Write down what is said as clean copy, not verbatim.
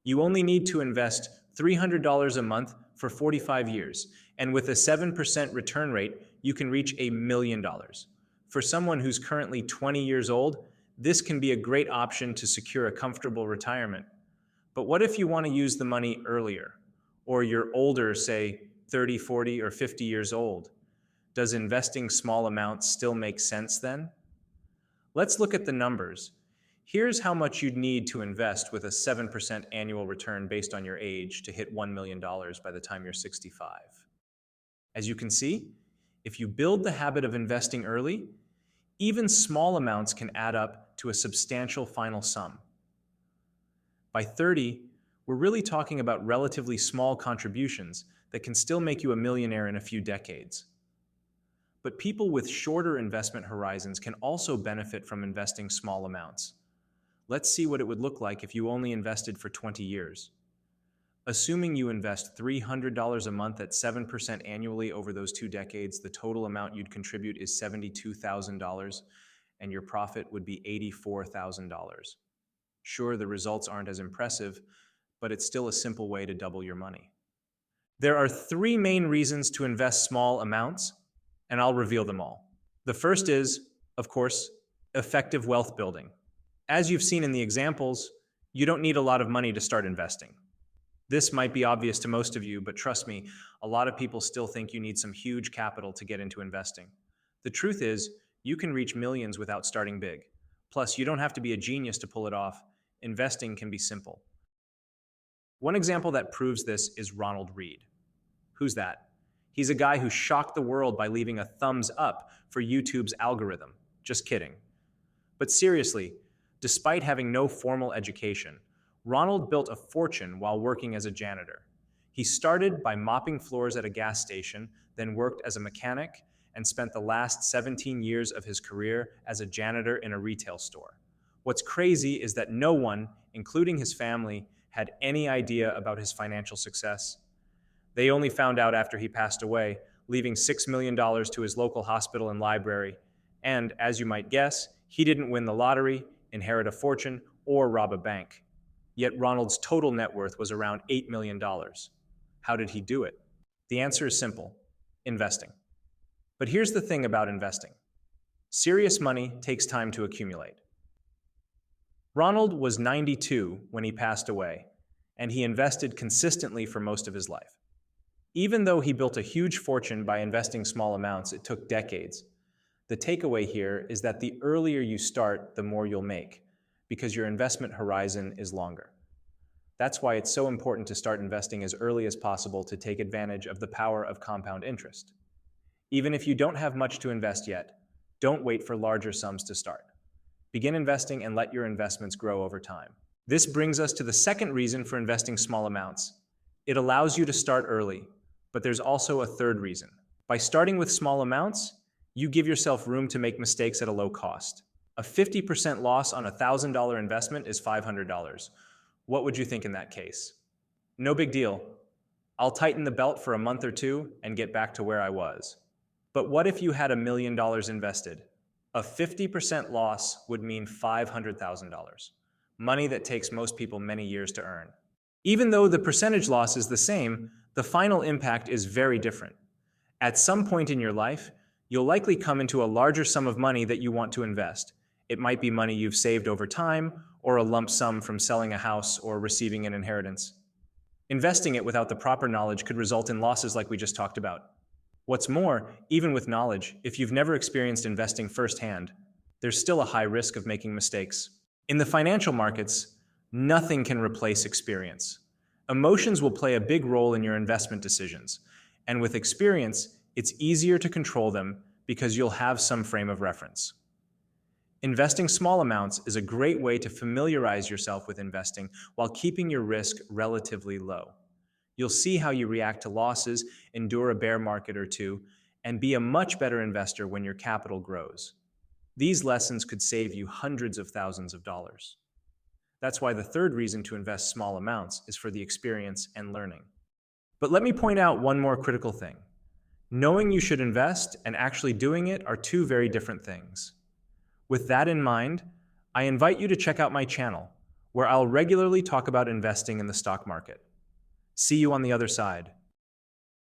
You only need to invest $300 a month for 45 years, and with a 7% return rate, you can reach $1 million. For someone who's currently 20 years old, this can be a great option to secure a comfortable retirement. But what if you want to use the money earlier, or you're older, say 30, 40, or 50 years old? Does investing small amounts still make sense then? Let's look at the numbers. Here's how much you'd need to invest with a 7% annual return based on your age to hit $1 million by the time you're 65. As you can see, if you build the habit of investing early, even small amounts can add up to a substantial final sum. By 30, we're really talking about relatively small contributions that can still make you a millionaire in a few decades. But people with shorter investment horizons can also benefit from investing small amounts. Let's see what it would look like if you only invested for 20 years. Assuming you invest $300 a month at 7% annually over those 2 decades, the total amount you'd contribute is $72,000, and your profit would be $84,000. Sure, the results aren't as impressive, but it's still a simple way to double your money. There are 3 main reasons to invest small amounts, and I'll reveal them all. The first is, of course, effective wealth building. As you've seen in the examples, you don't need a lot of money to start investing. This might be obvious to most of you, but trust me, a lot of people still think you need some huge capital to get into investing. The truth is, you can reach millions without starting big. Plus, you don't have to be a genius to pull it off. Investing can be simple. One example that proves this is Ronald Reed. Who's that? He's a guy who shocked the world by leaving a thumbs up for YouTube's algorithm. Just kidding. But seriously, despite having no formal education, Ronald built a fortune while working as a janitor. He started by mopping floors at a gas station, then worked as a mechanic, and spent the last 17 years of his career as a janitor in a retail store. What's crazy is that no one, including his family, had any idea about his financial success. They only found out after he passed away, leaving $6 million to his local hospital and library. And, as you might guess, he didn't win the lottery, inherit a fortune, or rob a bank. Yet Ronald's total net worth was around $8 million. How did he do it? The answer is simple: investing. But here's the thing about investing. Serious money takes time to accumulate. Ronald was 92 when he passed away, and he invested consistently for most of his life. Even though he built a huge fortune by investing small amounts, it took decades. The takeaway here is that the earlier you start, the more you'll make, because your investment horizon is longer. That's why it's so important to start investing as early as possible to take advantage of the power of compound interest. Even if you don't have much to invest yet, don't wait for larger sums to start. Begin investing and let your investments grow over time. This brings us to the second reason for investing small amounts. It allows you to start early, but there's also a third reason. By starting with small amounts, you give yourself room to make mistakes at a low cost. A 50% loss on a $1,000 investment is $500. What would you think in that case? No big deal. I'll tighten the belt for a month or two and get back to where I was. But what if you had $1 million invested? A 50% loss would mean $500,000, money that takes most people many years to earn. Even though the percentage loss is the same, the final impact is very different. At some point in your life, you'll likely come into a larger sum of money that you want to invest. It might be money you've saved over time, or a lump sum from selling a house or receiving an inheritance. Investing it without the proper knowledge could result in losses like we just talked about. What's more, even with knowledge, if you've never experienced investing firsthand, there's still a high risk of making mistakes. In the financial markets, nothing can replace experience. Emotions will play a big role in your investment decisions, and with experience, it's easier to control them because you'll have some frame of reference. Investing small amounts is a great way to familiarize yourself with investing while keeping your risk relatively low. You'll see how you react to losses, endure a bear market or two, and be a much better investor when your capital grows. These lessons could save you hundreds of thousands of dollars. That's why the third reason to invest small amounts is for the experience and learning. But let me point out one more critical thing. Knowing you should invest and actually doing it are two very different things. With that in mind, I invite you to check out my channel, where I'll regularly talk about investing in the stock market. See you on the other side.